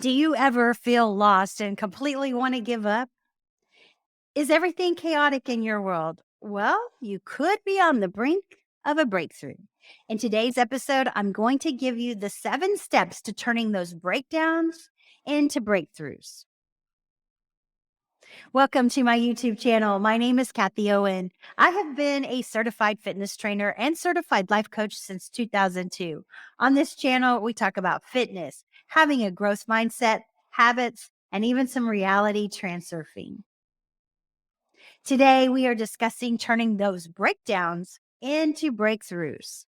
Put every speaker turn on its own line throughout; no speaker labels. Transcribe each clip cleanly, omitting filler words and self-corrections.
Do you ever feel lost and completely want to give up? Is everything chaotic in your world? Well, you could be on the brink of a breakthrough. In today's episode, I'm going to give you the 7 steps to turning those breakdowns into breakthroughs. Welcome to my YouTube channel. My name is Kathie Owen. I have been a certified fitness trainer and certified life coach since 2002. On this channel, we talk about fitness, having a growth mindset, habits, and even some reality transurfing. Today, we are discussing turning those breakdowns into breakthroughs.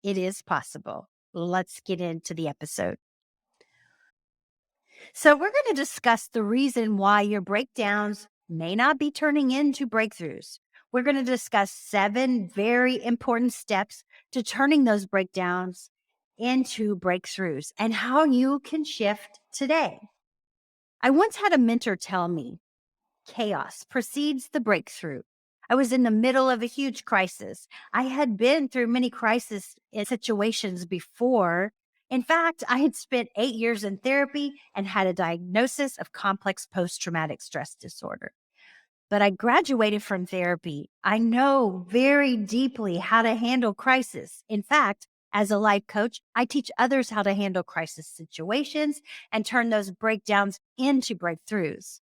It is possible. Let's get into the episode. So, we're going to discuss the reason why your breakdowns may not be turning into breakthroughs. We're going to discuss 7 very important steps to turning those breakdowns into breakthroughs and how you can shift today. I once had a mentor tell me, chaos precedes the breakthrough. I was in the middle of a huge crisis. I had been through many crisis situations before. In fact, I had spent 8 years in therapy and had a diagnosis of complex post-traumatic stress disorder. But I graduated from therapy. I know very deeply how to handle crisis. In fact, as a life coach, I teach others how to handle crisis situations and turn those breakdowns into breakthroughs.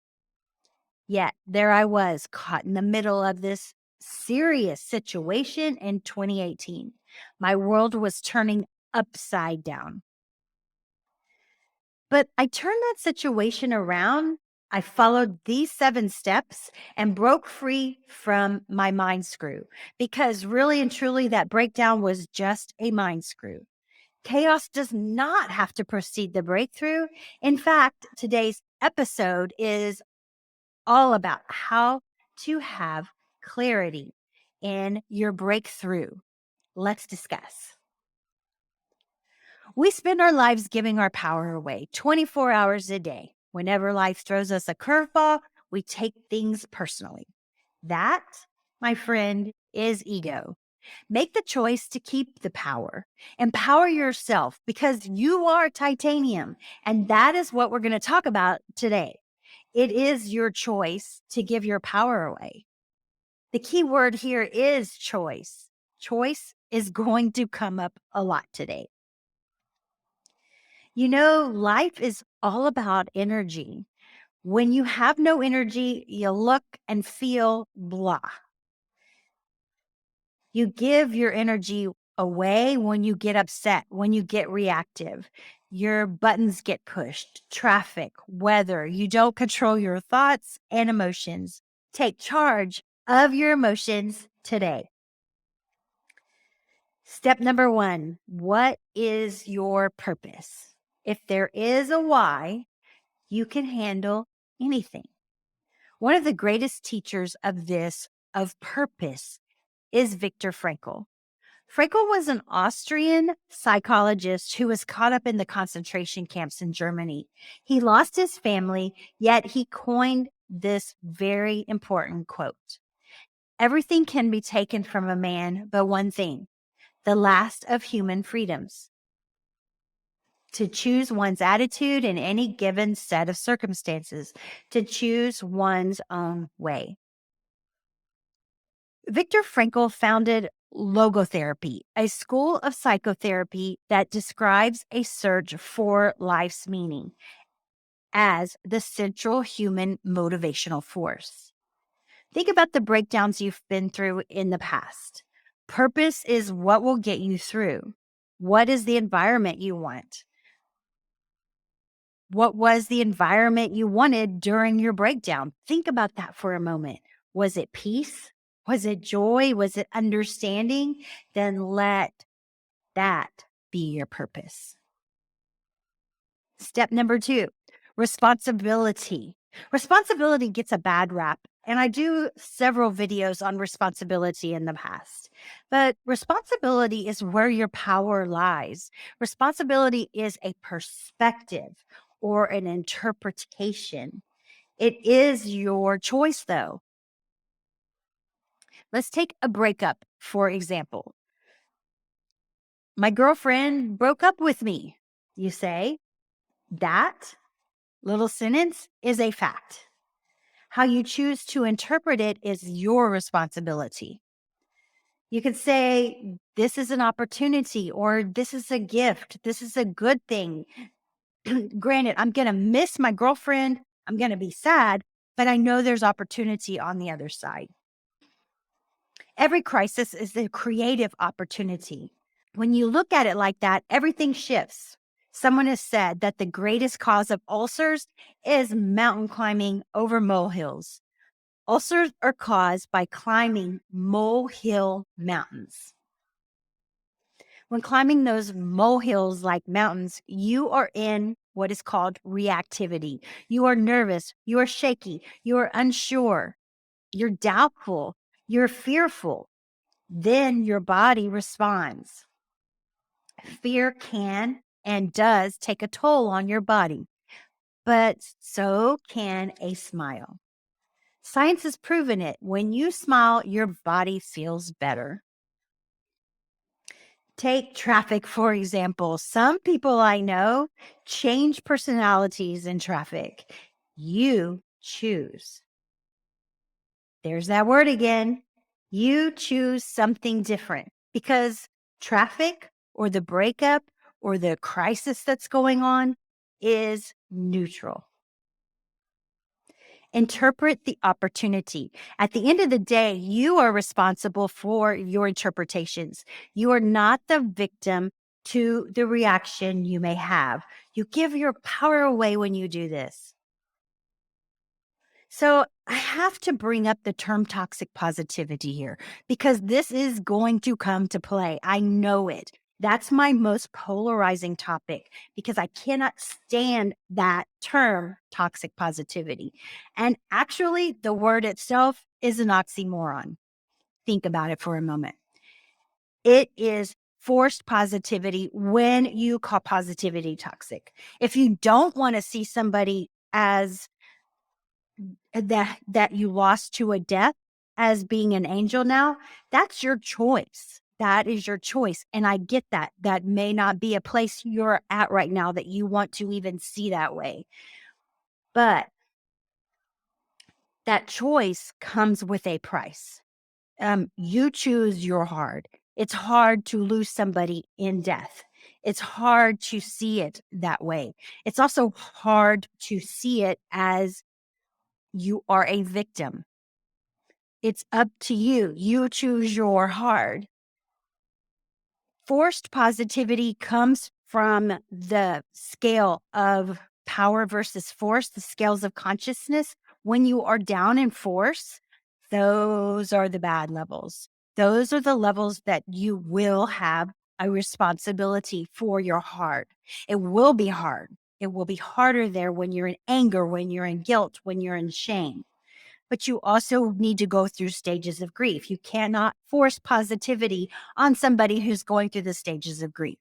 Yet there I was caught in the middle of this serious situation in 2018. My world was turning upside down. But I turned that situation around. I followed these 7 steps and broke free from my mind screw because really and truly that breakdown was just a mind screw. Chaos does not have to precede the breakthrough. In fact, today's episode is all about how to have clarity in your breakthrough. Let's discuss. We spend our lives giving our power away 24 hours a day. Whenever life throws us a curveball, we take things personally. That, my friend, is ego. Make the choice to keep the power. Empower yourself because you are titanium. And that is what we're going to talk about today. It is your choice to give your power away. The key word here is choice. Choice is going to come up a lot today. You know, life is all about energy. When you have no energy, you look and feel blah. You give your energy away when you get upset, when you get reactive. Your buttons get pushed, traffic, weather. You don't control your thoughts and emotions. Take charge of your emotions today. Step number 1, what is your purpose? If there is a why, you can handle anything. One of the greatest teachers of this, of purpose, is Viktor Frankl. Frankl was an Austrian psychologist who was caught up in the concentration camps in Germany. He lost his family, yet he coined this very important quote. Everything can be taken from a man but one thing, the last of human freedoms. To choose one's attitude in any given set of circumstances, to choose one's own way. Viktor Frankl founded logotherapy, a school of psychotherapy that describes a search for life's meaning as the central human motivational force. Think about the breakdowns you've been through in the past. Purpose is what will get you through. What is the environment you want? What was the environment you wanted during your breakdown? Think about that for a moment. Was it peace? Was it joy? Was it understanding? Then let that be your purpose. Step number 2, responsibility. Responsibility gets a bad rap, and I do several videos on responsibility in the past. But responsibility is where your power lies. Responsibility is a perspective or an interpretation. It is your choice, though. Let's take a breakup, for example. My girlfriend broke up with me, you say. That little sentence is a fact. How you choose to interpret it is your responsibility. You could say, this is an opportunity, or this is a gift. This is a good thing. Granted, I'm going to miss my girlfriend. I'm going to be sad, but I know there's opportunity on the other side. Every crisis is a creative opportunity. When you look at it like that, everything shifts. Someone has said that the greatest cause of ulcers is mountain climbing over molehills. Ulcers are caused by climbing molehill mountains. When climbing those molehills like mountains, you are in what is called reactivity. You are nervous, you are shaky, you are unsure, you're doubtful, you're fearful. Then your body responds. Fear can and does take a toll on your body, but so can a smile. Science has proven it. When you smile, your body feels better. Take traffic, for example. Some people I know change personalities in traffic. You choose. There's that word again. You choose something different because traffic or the breakup or the crisis that's going on is neutral. Interpret the opportunity. At the end of the day, you are responsible for your interpretations. You are not the victim to the reaction you may have. You give your power away when you do this. So I have to bring up the term toxic positivity here because this is going to come to play. I know it. That's my most polarizing topic because I cannot stand that term, toxic positivity. And actually, the word itself is an oxymoron. Think about it for a moment. It is forced positivity when you call positivity toxic. If you don't want to see somebody as that you lost to a death as being an angel now, that's your choice. That is your choice. And I get that. That may not be a place you're at right now that you want to even see that way. But that choice comes with a price. You choose your hard. It's hard to lose somebody in death. It's hard to see it that way. It's also hard to see it as you are a victim. It's up to you. You choose your hard. Forced positivity comes from the scale of power versus force, the scales of consciousness. When you are down in force, those are the bad levels. Those are the levels that you will have a responsibility for your heart. It will be hard. It will be harder there when you're in anger, when you're in guilt, when you're in shame. But you also need to go through stages of grief. You cannot force positivity on somebody who's going through the stages of grief.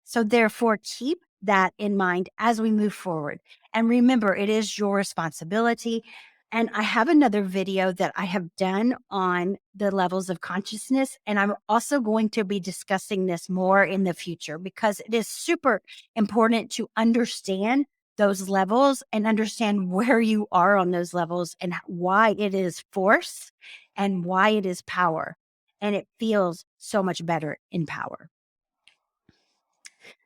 So therefore, keep that in mind as we move forward. And remember, it is your responsibility. And I have another video that I have done on the levels of consciousness. And I'm also going to be discussing this more in the future because it is super important to understand those levels and understand where you are on those levels and why it is force and why it is power. And it feels so much better in power.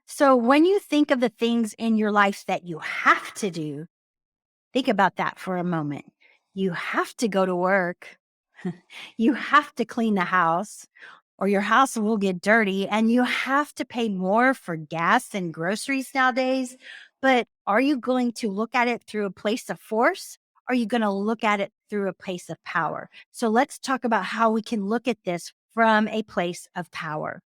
So when you think of the things in your life that you have to do, think about that for a moment. You have to go to work. You have to clean the house or your house will get dirty, and you have to pay more for gas and groceries nowadays. But are you going to look at it through a place of force? Or are you going to look at it through a place of power? So let's talk about how we can look at this from a place of power.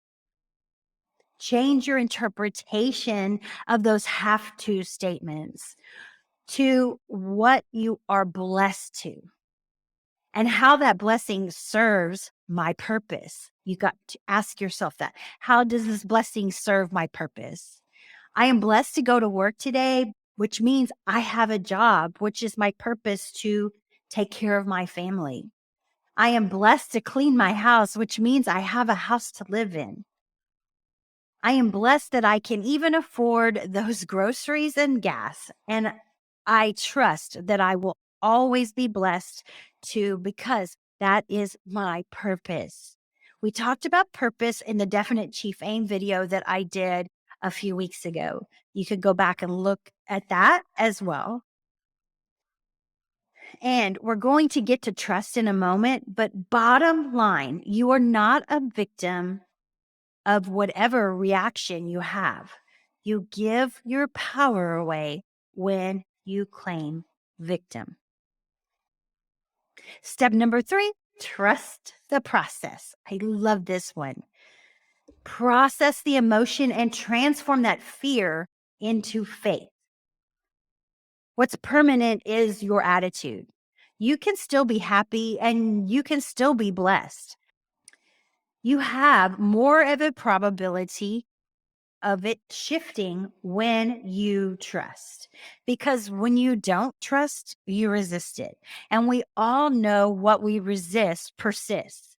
Change your interpretation of those have to statements to what you are blessed to and how that blessing serves my purpose. You got to ask yourself that. How does this blessing serve my purpose? I am blessed to go to work today, which means I have a job, which is my purpose to take care of my family. I am blessed to clean my house, which means I have a house to live in. I am blessed that I can even afford those groceries and gas. And I trust that I will always be blessed too, because that is my purpose. We talked about purpose in the Definite Chief Aim video that I did a few weeks ago. You could go back and look at that as well. And we're going to get to trust in a moment, but bottom line, you are not a victim of whatever reaction you have. You give your power away when you claim victim. Step number 3, trust the process. I love this one. Process the emotion and transform that fear into faith. What's permanent is your attitude. You can still be happy and you can still be blessed. You have more of a probability of it shifting when you trust. Because when you don't trust, you resist it. And we all know what we resist persists.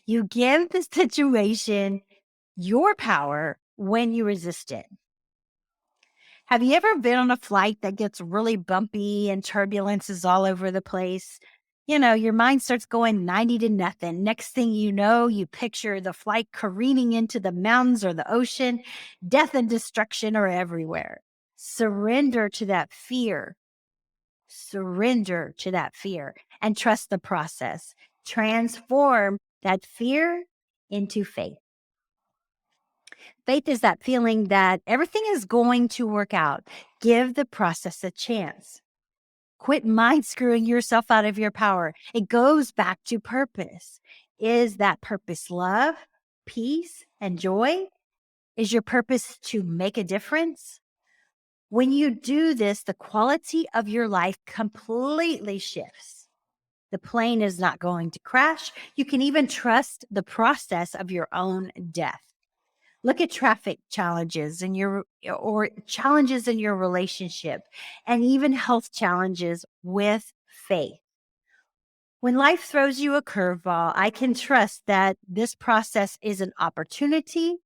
You give the situation your power when you resist it. Have you ever been on a flight that gets really bumpy and turbulence is all over the place? You know, your mind starts going 90 to nothing. Next thing you know, you picture the flight careening into the mountains or the ocean. Death and destruction are everywhere. Surrender to that fear. Surrender to that fear and trust the process. Transform that fear into faith. Faith is that feeling that everything is going to work out. Give the process a chance. Quit mind screwing yourself out of your power. It goes back to purpose. Is that purpose love, peace, and joy? Is your purpose to make a difference? When you do this, the quality of your life completely shifts. The plane is not going to crash. You can even trust the process of your own death. Look at traffic challenges or challenges in your relationship, and even health challenges with faith. When life throws you a curveball, I can trust that this process is an opportunity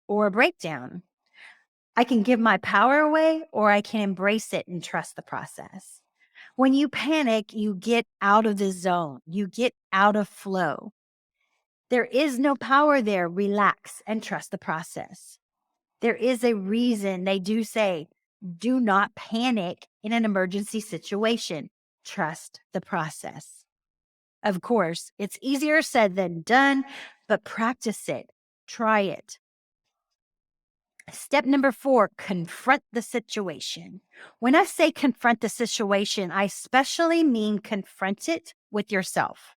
or a breakdown. I can give my power away, or I can embrace it and trust the process. When you panic, you get out of the zone. You get out of flow. There is no power there. Relax and trust the process. There is a reason they do say, do not panic in an emergency situation. Trust the process. Of course, it's easier said than done, but practice it. Try it. Step number 4, confront the situation. When I say confront the situation, I especially mean confront it with yourself.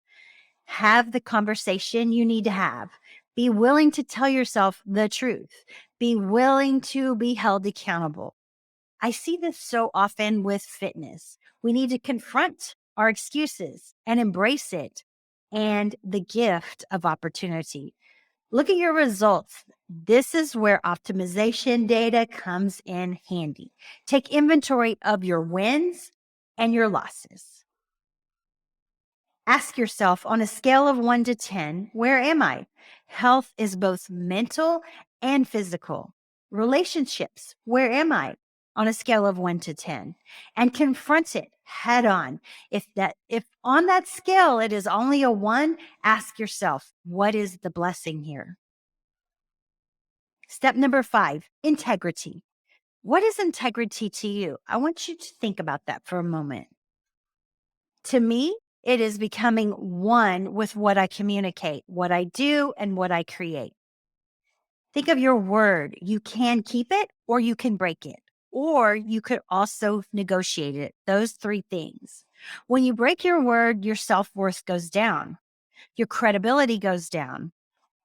Have the conversation you need to have. Be willing to tell yourself the truth. Be willing to be held accountable. I see this so often with fitness. We need to confront our excuses and embrace it and the gift of opportunity. Look at your results. This is where optimization data comes in handy. Take inventory of your wins and your losses. Ask yourself, on a scale of 1 to 10, where am I? Health is both mental and physical. Relationships, where am I? On a scale of 1 to 10, and confront it head on. If on that scale it is only a 1, ask yourself, what is the blessing here? Step number 5, integrity. What is integrity to you? I want you to think about that for a moment. To me, it is becoming one with what I communicate, what I do, and what I create. Think of your word. You can keep it or you can break it, or you could also negotiate it. Those 3 things. When you break your word, your self-worth goes down. Your credibility goes down.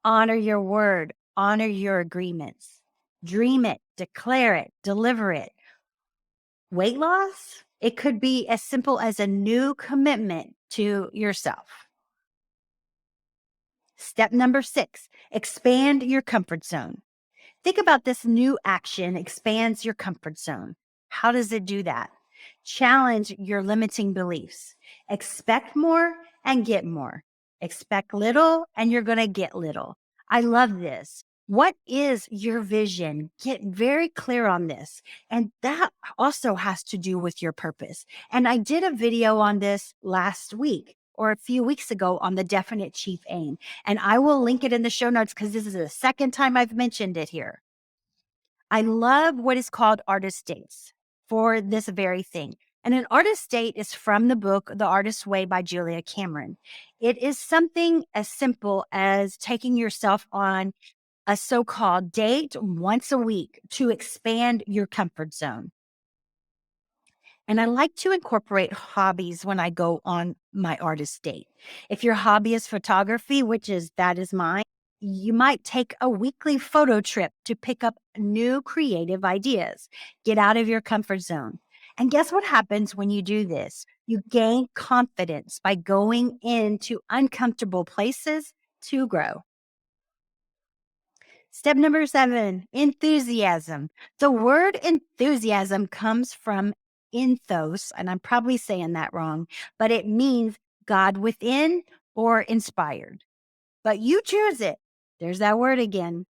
Honor your word. Honor your agreements. Dream it, declare it, deliver it. Weight loss? It could be as simple as a new commitment to yourself. Step number 6, expand your comfort zone. Think about this new action expands your comfort zone. How does it do that? Challenge your limiting beliefs. Expect more and get more. Expect little and you're going to get little. I love this. What is your vision? Get very clear on this. And that also has to do with your purpose. And I did a video on this last week or a few weeks ago on the definite chief aim. And I will link it in the show notes because this is the second time I've mentioned it here. I love what is called artist dates for this very thing. And an artist date is from the book, The Artist's Way by Julia Cameron. It is something as simple as taking yourself on a so-called date once a week to expand your comfort zone. And I like to incorporate hobbies when I go on my artist date. If your hobby is photography, that is mine, you might take a weekly photo trip to pick up new creative ideas. Get out of your comfort zone. And guess what happens when you do this? You gain confidence by going into uncomfortable places to grow. Step number 7, enthusiasm. The word enthusiasm comes from enthos, and I'm probably saying that wrong, but it means God within or inspired. But you choose it. There's that word again.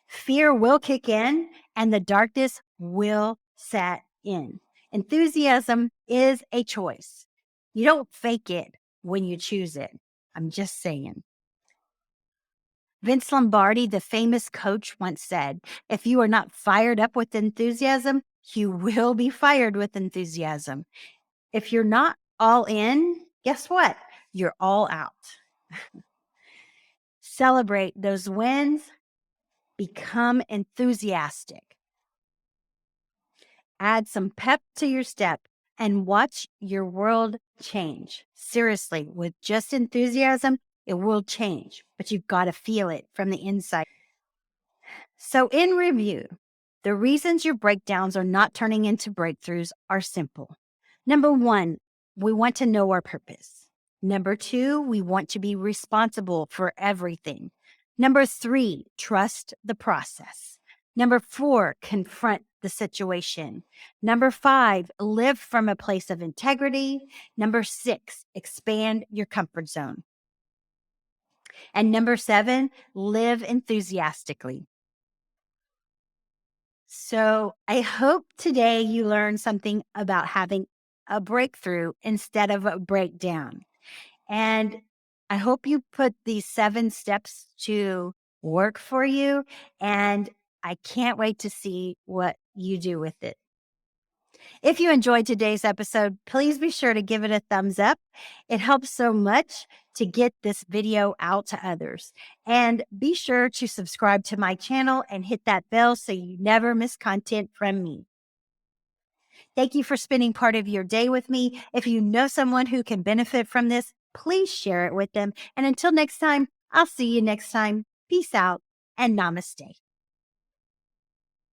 Fear will kick in and the darkness will set in. Enthusiasm is a choice. You don't fake it when you choose it. I'm just saying. Vince Lombardi, the famous coach, once said, if you are not fired up with enthusiasm, you will be fired with enthusiasm. If you're not all in, guess what? You're all out. Celebrate those wins. Become enthusiastic. Add some pep to your step and watch your world change. Seriously, with just enthusiasm, it will change, but you've got to feel it from the inside. So, in review, the reasons your breakdowns are not turning into breakthroughs are simple. Number 1, we want to know our purpose. Number 2, we want to be responsible for everything. Number 3, trust the process. Number 4, confront the situation. Number 5, live from a place of integrity. Number 6, expand your comfort zone. And number 7, live enthusiastically. So I hope today you learned something about having a breakthrough instead of a breakdown. And I hope you put these 7 steps to work for you. And I can't wait to see what you do with it. If you enjoyed today's episode, please be sure to give it a thumbs up. It helps so much to get this video out to others. And be sure to subscribe to my channel and hit that bell so you never miss content from me. Thank you for spending part of your day with me. If you know someone who can benefit from this, please share it with them. And until next time, I'll see you next time. Peace out and namaste.